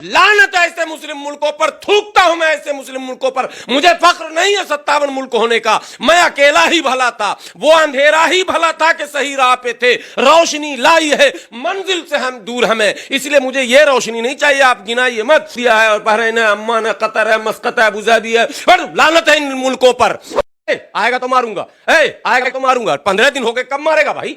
लानत है ऐसे मुस्लिम मुल्कों पर, थूकता हूं मैं ऐसे मुस्लिम मुल्कों पर। मुझे फख्र नहीं है 57 मुल्क होने का, मैं अकेला ही भला था, वो अंधेरा ही भला था कि सही राह पे थे। रोशनी लाई है मंजिल से हम दूर हमें, इसलिए मुझे ये रोशनी नहीं चाहिए। आप गिनाइए मत, सिया है और बहरीन है, अम्मान है, कतर है, मस्कत है, अबूधाबी है, पर लानत है इन मुल्कों पर। आएगा तो मारूंगा, आएगा तो मारूंगा। 15 दिन हो गए, कब मारेगा भाई?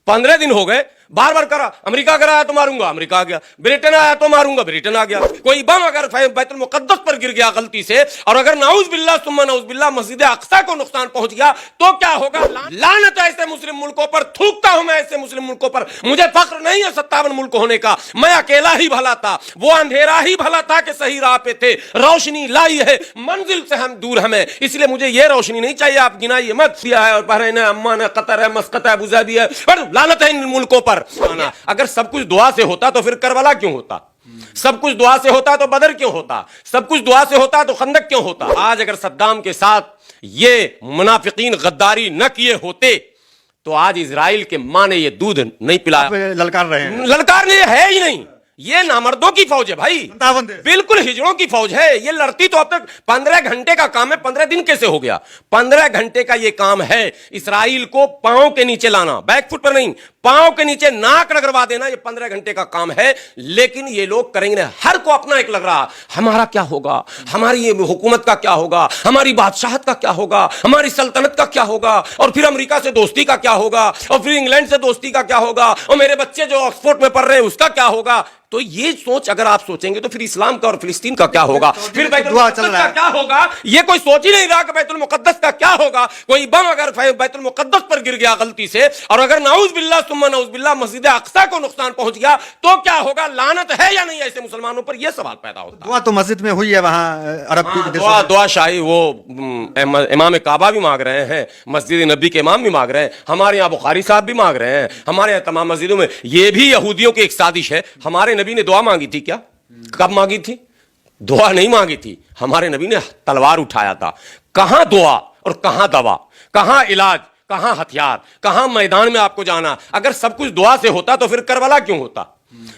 15 दिन हो गए, बार बार करा। अमेरिका कराया तो मारूंगा, अमेरिका आ गया। ब्रिटेन आया तो मारूंगा, ब्रिटेन आ गया। कोई बम अगर बैतुल मुकद्दस पर गिर गया गलती से, और अगर नाउज बिल्लाह सुम्मा नाउज बिल्लाह मस्जिद अक्सा को नुकसान पहुंच गया तो क्या होगा? लानत है ऐसे मुस्लिम मुल्कों पर, थूकता हूं मैं ऐसे मुस्लिम मुल्कों पर। मुझे फख्र नहीं है 57 मुल्क होने का, मैं अकेला ही भला था, वो अंधेरा ही भला था कि सही राह पे थे। रोशनी लाई है मंजिल से हम दूर हमें, इसलिए मुझे ये रोशनी नहीं चाहिए। आप गिनाइए मत, सिया है और बहरीन है, अम्मान है, कतर है, मस्कत है, अबूधाबी है, पर लानत है इन मुल्कों पर। अगर सब कुछ दुआ से होता तो फिर करबला क्यों होता? सब कुछ दुआ से होता तो बदर क्यों होता? सब कुछ दुआ से होता तो खंदक क्यों होता? आज अगर सद्दाम के साथ ये मुनाफिकीन गद्दारी न किए होते तो आज इजराइल के मां ने ये दूध नहीं पिलाया। ललकार रहे हैं, ललकारने है ही नहीं, ये नामर्दों की फौज है भाई, बिल्कुल हिजड़ों की फौज है। ये लड़ती तो अब तक 15 घंटे का काम है, 15 दिन कैसे हो गया? 15 घंटे का ये काम है इसराइल को पांव के नीचे लाना, बैकफुट पर नहीं, पांव के नीचे नाक रगड़वा देना। ये 15 घंटे का काम है, लेकिन ये लोग करेंगे। हर को अपना एक लग रहा, हमारा क्या होगा, हमारी ये हुकूमत का क्या होगा, हमारी बादशाहत का क्या होगा, हमारी सल्तनत का क्या होगा, और फिर अमेरिका से दोस्ती का क्या होगा, और फिर इंग्लैंड से दोस्ती का क्या होगा, और मेरे बच्चे जो ऑक्सफोर्ड में पढ़ रहे हैं उसका क्या होगा। तो ये सोच अगर आप सोचेंगे तो फिर इस्लाम का और फिलिस्तीन का क्या होगा, फिर बैतुल मुकद्दस का क्या होगा? ये कोई सोच ही नहीं रहा कि बैतुल मुकद्दस का क्या होगा। कोई बम अगर बैतुल मुकद्दस पर गिर गया गलती से, और अगर नाउज बिल्लाह सुम्मा नाउज बिल्लाह मस्जिद अक्सा को नुकसान पहुंच गया तो क्या होगा? लानत है या नहीं ऐसे मुसलमानों पर? यह सवाल पैदा होता है। दुआ तो मस्जिद में हुई है वहां अरब की दुआ, दुआ शाही, वो इमाम काबा भी मांग रहे हैं, मस्जिद नबी के इमाम भी मांग रहे हैं, हमारे यहाँ बुखारी साहब भी मांग रहे हैं, हमारे यहाँ तमाम मस्जिदों में। ये भी यहूदियों की एक साजिश है। हमारे नबी ने दुआ मांगी थी क्या? कब मांगी थी? दुआ नहीं मांगी थी, हमारे नबी ने तलवार उठाया था। कहां दुआ और कहां दवा, कहां इलाज, कहां हथियार, कहां मैदान में आपको जाना? अगर सब कुछ दुआ से होता तो फिर करबला क्यों होता?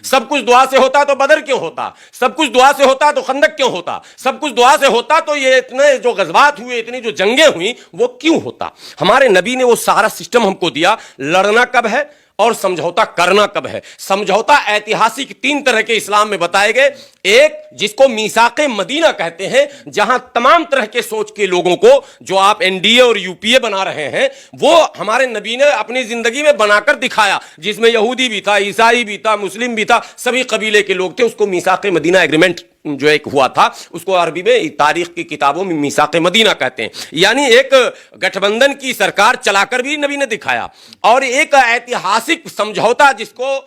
सब कुछ दुआ से होता तो बदर क्यों होता? सब कुछ दुआ से होता तो खंदक क्यों होता? सब कुछ दुआ से होता तो ये इतने जो गज़वात हुए, इतनी जो जंगें हुई, वो क्यों होता? हमारे नबी ने वो सारा सिस्टम हमको दिया। लड़ना कब है और समझौता करना कब है। समझौता ऐतिहासिक 3 तरह के इस्लाम में बताए गए। एक जिसको मीसाक़े मदीना कहते हैं, जहां तमाम तरह के सोच के लोगों को, जो आप एनडीए और यूपीए बना रहे हैं, वो हमारे नबी ने अपनी जिंदगी में बनाकर दिखाया, जिसमें यहूदी भी था, ईसाई भी था, मुस्लिम भी था, सभी कबीले के लोग थे। उसको मीसाक़े मदीना एग्रीमेंट जो एक हुआ था, उसको अरबी में तारीख की किताबों में मीसाक़े मदीना कहते हैं। यानी एक गठबंधन की सरकार चलाकर भी नबी ने दिखाया, और एक ऐतिहासिक समझौता जिसको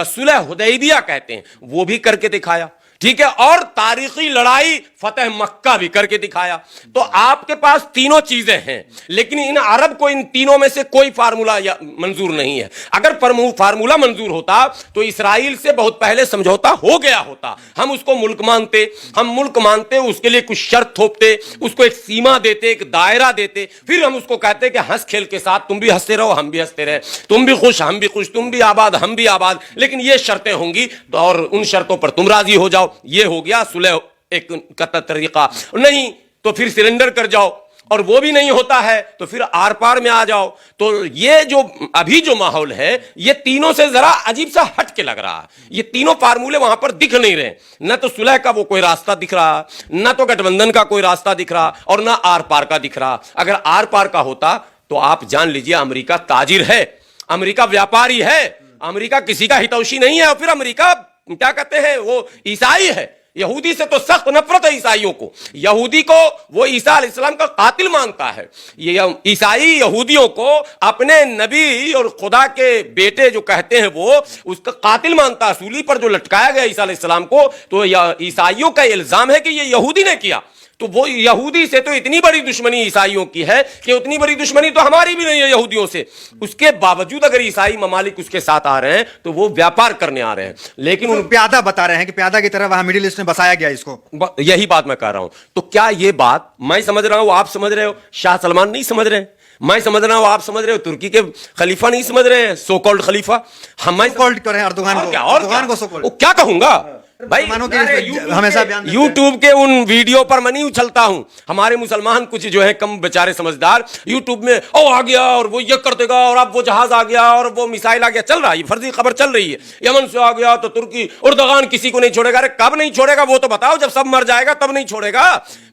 सुलह हुदैबिया कहते हैं, वो भी करके दिखाया। ठीक है, और तारीखी लड़ाई फतेह मक्का भी करके दिखाया। तो आपके पास तीनों चीजें हैं, लेकिन इन अरब को इन तीनों में से कोई फार्मूला मंजूर नहीं है। अगर फार्मूला मंजूर होता तो इसराइल से बहुत पहले समझौता हो गया होता। हम उसको मुल्क मानते, हम मुल्क मानते, उसके लिए कुछ शर्त थोपते, उसको एक सीमा देते, एक दायरा देते, फिर हम उसको कहते कि हंस खेल के साथ तुम भी हंसते रहो, हम भी हंसते रहे, तुम भी खुश, हम भी खुश, तुम भी आबाद, हम भी आबाद, लेकिन ये शर्तें होंगी और उन शर्तों पर तुम राजी हो जाओ। ये हो गया सुलह एक का तरीका। नहीं तो फिर सिलेंडर कर जाओ, और वो भी नहीं होता है तो फिर आर पार में आ जाओ। तो ये जो अभी जो माहौल है, ये तीनों से जरा अजीब सा हट के लग रहा है। ये तीनों फार्मूले वहां पर दिख नहीं रहे, न तो सुलह का वो कोई रास्ता दिख रहा, न तो गठबंधन का कोई रास्ता दिख रहा, और न आर पार का दिख रहा। अगर आर पार का होता तो आप जान लीजिए अमेरिका ताजिर है, अमेरिका व्यापारी है, अमेरिका किसी का हितैषी नहीं है। और फिर अमेरिका क्या कहते हैं, वो ईसाई है। यहूदी से तो सख्त नफरत है ईसाइयों को। यहूदी को वो ईसा अलैहिस्सलाम का कातिल मानता है। ये ईसाई यहूदियों को अपने नबी और खुदा के बेटे जो कहते हैं, वो उसका कातिल मानता है। सूली पर जो लटकाया गया ईसा अलैहिस्सलाम को, तो ईसाइयों का इल्जाम है कि ये यहूदी ने किया। तो वो यहूदी से तो इतनी बड़ी दुश्मनी ईसाइयों की है कि उतनी बड़ी दुश्मनी तो हमारी भी नहीं है यहूदियों से। उसके बावजूद अगर ईसाई ममालिक उसके साथ आ रहे हैं तो वो व्यापार करने आ रहे हैं। लेकिन तो प्यादा बता रहे हैं कि प्यादा की तरह वहां मिडिल ईस्ट में बसाया गया इसको। यही बात मैं कह रहा हूं। तो क्या ये बात मैं समझ रहा हूं, आप समझ रहे हो, शाह सलमान नहीं समझ रहे हैं, मैं समझ रहा हूं, आप समझ रहे हो, तुर्की के खलीफा नहीं समझ रहे हैं, सो कॉल्ड खलीफा। हम कॉल्ड करें अर्दोगान को, क्या कहूंगा, भाई मुसलमानों के अरे हमेशा बयान देते हैं। यूट्यूब के उन वीडियो पर मैं नहीं उछलता हूं। हमारे मुसलमान कुछ जो है कम बेचारे समझदार यूट्यूब में ओ आ गया और वो ये कर देगा और अब वो जहाज आ गया और वो मिसाइल आ गया, चल रहा है, फर्जी खबर चल रही है। यमन से आ गया तो तुर्की उर्दगान किसी को नहीं छोड़ेगा। अरे कब नहीं छोड़ेगा वो तो बताओ, जब सब मर जाएगा तब नहीं छोड़ेगा।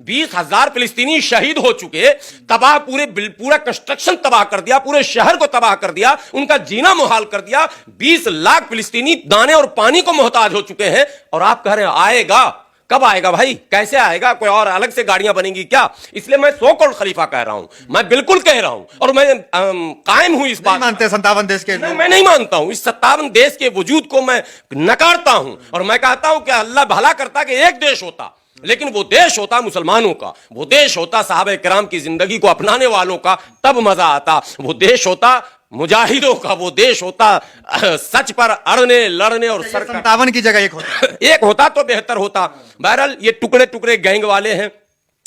20,000 फिलिस्तीनी शहीद हो चुके, तबाह पूरा कंस्ट्रक्शन तबाह कर दिया, पूरे शहर को तबाह कर दिया, उनका जीना मुहाल कर दिया। 20 लाख फिलिस्तीनी दाने और पानी को मोहताज हो चुके हैं और आप कह रहे हैं आएगा। कब आएगा भाई, कैसे आएगा? कोई और अलग से गाड़ियां बनेंगी क्या? इसलिए मैं सो कौल खलीफा कह रहा हूं, मैं बिल्कुल कह रहा हूं और मैं कायम हूं इस बात। मानते 57 देश के मैं नहीं मानता हूं। इस 57 देश के वजूद को मैं नकारता हूं और मैं कहता हूं कि अल्लाह भला करता कि एक देश होता, लेकिन वो देश होता मुसलमानों का, वो देश होता साहबे किराम की जिंदगी को अपनाने वालों का, तब मजा आता। वो देश होता मुजाहिदों का, वो देश होता सच पर अड़ने लड़ने और सर 57 की जगह एक होता। एक होता तो बेहतर होता। बहरहाल ये टुकड़े टुकड़े गैंग वाले हैं।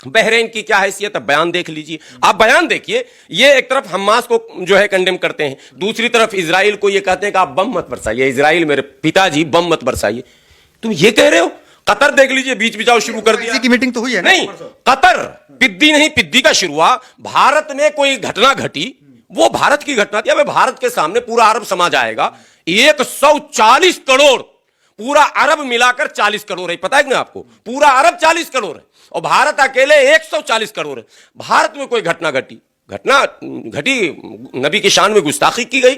बहरीन की क्या हैसियत है, बयान देख लीजिए आप। बयान देखिए, ये एक तरफ हमास को जो है कंडेम करते हैं, दूसरी तरफ इजराइल को ये कहते हैं कि आप बम मत बरसाइए, इजराइल मेरे पिताजी बम मत बरसाइए। तुम ये कह रहे हो? कतर देख लीजिए, बीच बिचाव शुरू कर दिया। की मीटिंग तो हुई है ना? नहीं, कतर पिद्दी नहीं, पिद्दी का शुरू हुआ। भारत में कोई घटना घटी, वो भारत की घटना थी। अब भारत के सामने पूरा अरब समाज आएगा। 140 करोड़, पूरा अरब मिलाकर 40 करोड़ है, पता है ना आपको? पूरा अरब 40 करोड़ है और भारत अकेले 140 करोड़ है। भारत में कोई घटना घटी, नबी की शान में गुस्ताखी की गई।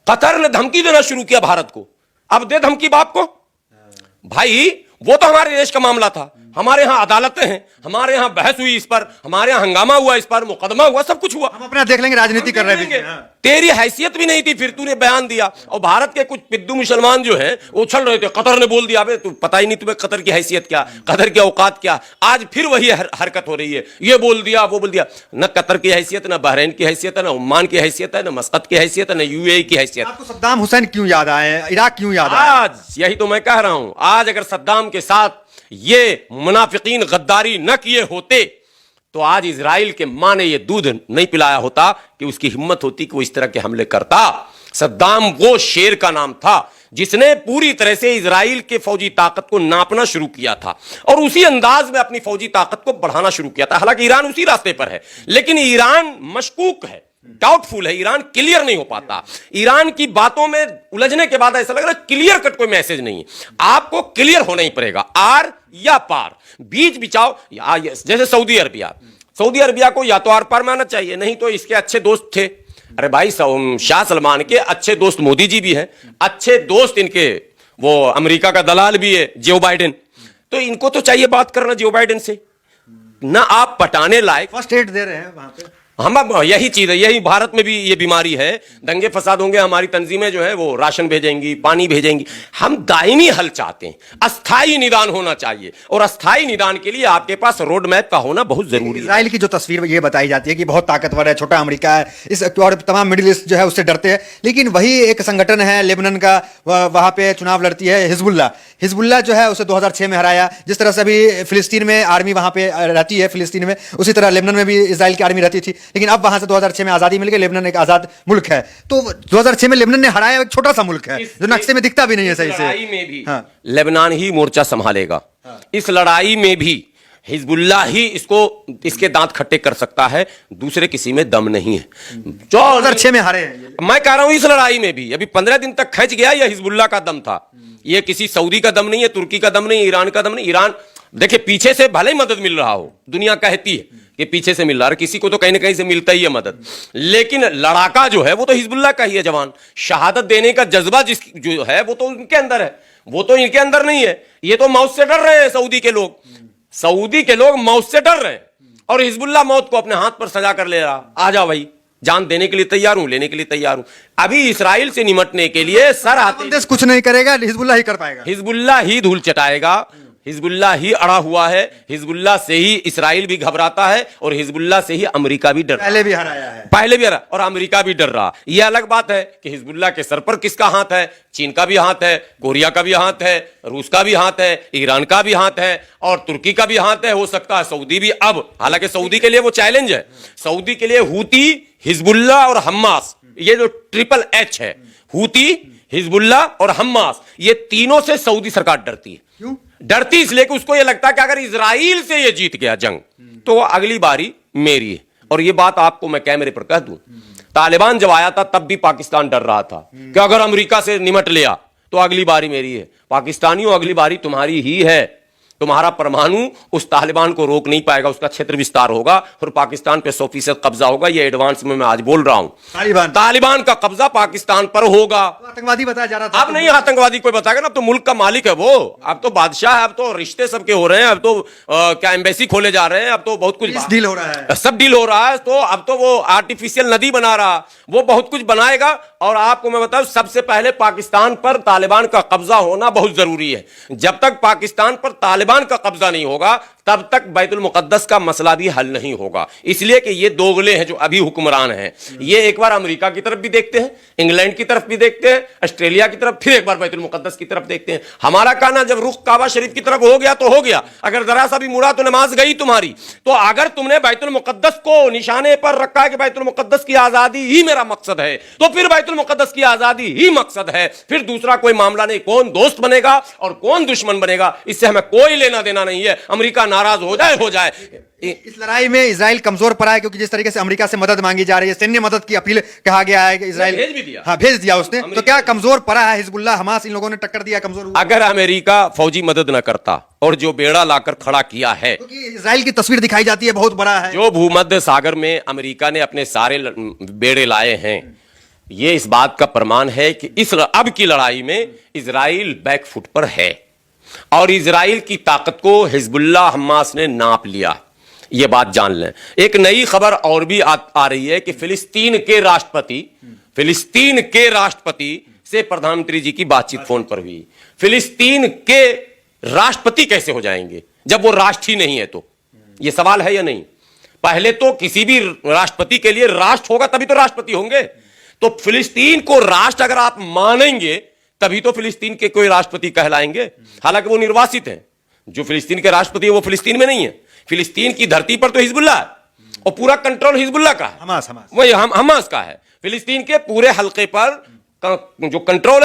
कतर ने धमकी देना शुरू किया भारत को, अब दे धमकी बाप को। भाई वो तो हमारे देश का मामला था, हमारे यहां अदालतें हैं, हमारे यहां बहस हुई इस पर, हमारे यहां हंगामा हुआ, इस पर मुकदमा हुआ, सब कुछ हुआ। हम अपना देख लेंगे, राजनीति कर रहे हैं। तेरी हैसियत भी नहीं थी, फिर तूने बयान दिया। और भारत के कुछ पिद्दू मुसलमान जो हैं वो उछल रहे थे, कतर ने बोल दिया। अबे तू पता ही नहीं तुम्हें कतर की हैसियत क्या, कतर की औकात क्या। आज फिर वही हरकत हो रही है, ये बोल दिया वो बोल दिया। न कतर की हैसियत, न बहरीन की हैसियत है, न ओमान की हैसियत है, न मस्कत की हैसियत है, न यूएई की हैसियत। आपको सद्दाम हुसैन क्यों याद आए, इराक क्यों याद आए? आज यही तो मैं कह रहा हूं, आज अगर सद्दाम के साथ ये मुनाफिकीन गद्दारी न किए होते तो आज इजराइल के मां ने ये दूध नहीं पिलाया होता कि उसकी हिम्मत होती कि वो इस तरह के हमले करता। सद्दाम वो शेर का नाम था जिसने पूरी तरह से इजराइल के फौजी ताकत को नापना शुरू किया था और उसी अंदाज में अपनी फौजी ताकत को बढ़ाना शुरू किया था। हालांकि ईरान उसी रास्ते पर है, लेकिन ईरान मशकूक है, डाउटफुल है, ईरान क्लियर नहीं हो पाता। ईरान की बातों में उलझने के बाद ऐसा लग रहा है क्लियर कट कोई मैसेज नहीं है। आपको क्लियर होना ही पड़ेगा, आर या पार, बीच बिचाव। जैसे सऊदी अरबिया को या तो आर पार मानना चाहिए, नहीं तो इसके अच्छे दोस्त थे। अरे भाई शाह सलमान के अच्छे दोस्त मोदी जी भी हैं, अच्छे दोस्त इनके वो अमेरिका का दलाल भी है जो बाइडेन। तो इनको तो चाहिए बात करना जो बाइडेन से, ना आप पटाने लायक। फर्स्ट एड दे रहे हैं वहां पे। हम अब यही चीज है, यही भारत में भी ये बीमारी है। दंगे फसाद होंगे, हमारी तंजीमें जो है वो राशन भेजेंगी, पानी भेजेंगी। हम दायमी हल चाहते हैं, अस्थाई निदान होना चाहिए और अस्थाई निदान के लिए आपके पास रोड मैप का होना बहुत जरूरी है। इजराइल की जो तस्वीर ये बताई जाती है कि बहुत ताकतवर है, छोटा अमेरिका है, इस और तमाम मिडिल ईस्ट जो है उससे डरते हैं, लेकिन वही एक संगठन है लेबनान का, वहां पे चुनाव लड़ती है हिजबुल्लाह जो है उसे 2006 में हराया। जिस तरह से अभी फिलिस्तीन में आर्मी वहां पे रहती है फिलिस्तीन में, उसी तरह लेबनान में भी इजराइल की आर्मी रहती थी, लेकिन अब वहां से 2006 में आजादी मिल गई। लेबनान एक आजाद मुल्क है, तो 2006 में लेबनान ने हराया एक छोटा सा मुल्क है जो नक्शे में दिखता भी नहीं है सही से। लड़ाई में भी लेबनान ही मोर्चा संभालेगा। इस लड़ाई में भी हिजबुल्लाह ही इसके दांत खट्टे कर सकता है, दूसरे किसी में दम नहीं है। 2006 में हारे हैं। मैं कह रहा हूं इस लड़ाई में भी अभी 15 दिन तक खिंच गया, यह हिजबुल्लाह का दम था। ये किसी सऊदी का दम नहीं है, तुर्की का दम नहीं, ईरान का दम नहीं। ईरान देखिए पीछे से भले ही मदद मिल रहा हो, दुनिया कहती है कि पीछे से मिल रहा है, किसी को तो कहीं ना कहीं से मिलता ही है मदद, लेकिन लड़ाका जो है वो तो हिजबुल्लाह का ही है। जवान शहादत देने का जज्बा जो है वो तो उनके अंदर है, वो तो इनके अंदर नहीं है। ये तो मौत से डर रहे हैं सऊदी के लोग मौत से डर रहे हैं और हिजबुल्लाह मौत को अपने हाथ पर सजा कर ले रहा। आ जाओ भाई, जान देने के लिए तैयार हूं, लेने के लिए तैयार हूं। अभी इसराइल से निमटने के लिए सर आते कुछ नहीं करेगा, हिजबुल्लाह ही कर पाएगा, हिजबुल्लाह ही धूल चटाएगा, हिजबुल्लाह ही अड़ा हुआ है, हिजबुल्लाह से ही इसराइल भी घबराता है और हिजबुल्लाह से ही अमेरिका भी डर, पहले भी हराया है, पहले भी हरा और अमेरिका भी डर रहा। यह अलग बात है कि हिजबुल्लाह के सर पर किसका हाथ है, चीन का भी हाथ है, कोरिया का भी हाथ है, रूस का भी हाथ है, ईरान का भी हाथ है और तुर्की का भी हाथ है, हो सकता है सऊदी भी। अब हालांकि सऊदी के लिए वो चैलेंज है, सऊदी के लिए हूती, हिजबुल्लाह और हम्मास, ये जो ट्रिपल एच है, हूती, हिजबुल्लाह और हम्मास, ये तीनों से सऊदी सरकार डरती है। क्यों? डरती इसलिए कि उसको यह लगता है कि अगर इजराइल से ये जीत गया जंग तो अगली बारी मेरी है। और ये बात आपको मैं कैमरे पर कह दूं, तालिबान जब आया था तब भी पाकिस्तान डर रहा था कि अगर अमेरिका से निमट लिया तो अगली बारी मेरी है। पाकिस्तानियों, अगली बारी तुम्हारी ही है। तुम्हारा परमाणु उस तालिबान को रोक नहीं पाएगा, उसका क्षेत्र विस्तार होगा और पाकिस्तान पे 100% कब्जा होगा। ये एडवांस में मैं आज बोल रहा हूं, तालिबान का कब्जा पाकिस्तान पर होगा। तो आतंकवादी बताया जा रहा था, अब नहीं आतंकवादी कोई बताएगा ना, अब तो मुल्क का मालिक है वो, अब तो बादशाह है, अब तो रिश्ते सबके हो रहे हैं, अब तो क्या एम्बेसी खोले जा रहे हैं, अब तो बहुत कुछ डील हो रहा है, सब डील हो रहा है। तो अब तो वो आर्टिफिशियल नदी बना रहा, वो बहुत कुछ बनाएगा। और आपको मैं बताऊं, सबसे पहले पाकिस्तान पर तालिबान का कब्जा होना बहुत जरूरी है। जब तक पाकिस्तान पर तालिबान का कब्जा नहीं होगा तब तक बैतुल मुकद्दस का मसला भी हल नहीं होगा। इसलिए कि ये दोगले हैं जो अभी हुक्मरान हैं, ये एक बार अमेरिका की तरफ भी देखते हैं, इंग्लैंड की तरफ भी देखते हैं, ऑस्ट्रेलिया की तरफ, फिर एक बार बैतुल मुकद्दस की तरफ देखते हैं। हमारा कहना, जब रुख काबा शरीफ की तरफ हो गया तो हो गया, अगर जरा सा भी मुड़ा तो नमाज गई तुम्हारी। तो अगर तुमने बैतुल मुकद्दस को निशाने पर रखा है कि बैतुल मुकद्दस की आजादी ही मेरा मकसद है, तो फिर बैतुल मुकद्दस की आजादी ही मकसद है, फिर दूसरा कोई मामला नहीं। कौन दोस्त बनेगा और कौन दुश्मन बनेगा, इससे हमें कोई लेना देना नहीं है। अमेरिका नाराज हो जाए। इस लड़ाई में इजराइल कमजोर पड़ा है, क्योंकि जिस तरीके से अमेरिका से मदद मांगी जा रही है, सैन्य मदद की अपील कहा गया है कि इजराइल भेज भी दिया, हाँ भेज दिया उसने, तो क्या कमजोर पड़ा है हिजबुल्लाह, हमास, इन लोगों ने टक्कर दिया, कमजोर हुआ? अगर अमेरिका फौजी मदद न करता और जो बेड़ा लाकर खड़ा किया है, क्योंकि इजराइल की तस्वीर दिखाई जाती है बहुत बड़ा है, जो भूमध्य सागर में अमेरिका ने अपने सारे बेड़े लाए हैं, ये इस बात का प्रमाण है कि इस अब की लड़ाई में इजराइल बैकफुट पर है। और इजराइल की ताकत को हिजबुल्लाह हमास ने नाप लिया, यह बात जान लें। एक नई खबर और भी आ रही है कि फिलिस्तीन के राष्ट्रपति से प्रधानमंत्री जी की बातचीत फोन पर हुई। फिलिस्तीन के राष्ट्रपति कैसे हो जाएंगे जब वो राष्ट्र ही नहीं है? तो यह सवाल है या नहीं? पहले तो किसी भी राष्ट्रपति के लिए राष्ट्र होगा तभी तो राष्ट्रपति होंगे। तो फिलिस्तीन को राष्ट्र अगर आप मानेंगे तभी तो फिलिस्तीन के कोई राष्ट्रपति कहलाएंगे। हालांकि वो निर्वासित हैं, जो फिलिस्तीन के राष्ट्रपति है वो फिलिस्तीन में नहीं है। फिलिस्तीन की धरती पर तो हिजबुल्लाह है और पूरा कंट्रोल हिजबुल्लाह का है, हमास वही हमास का है। फिलिस्तीन के पूरे हलके पर जो कंट्रोल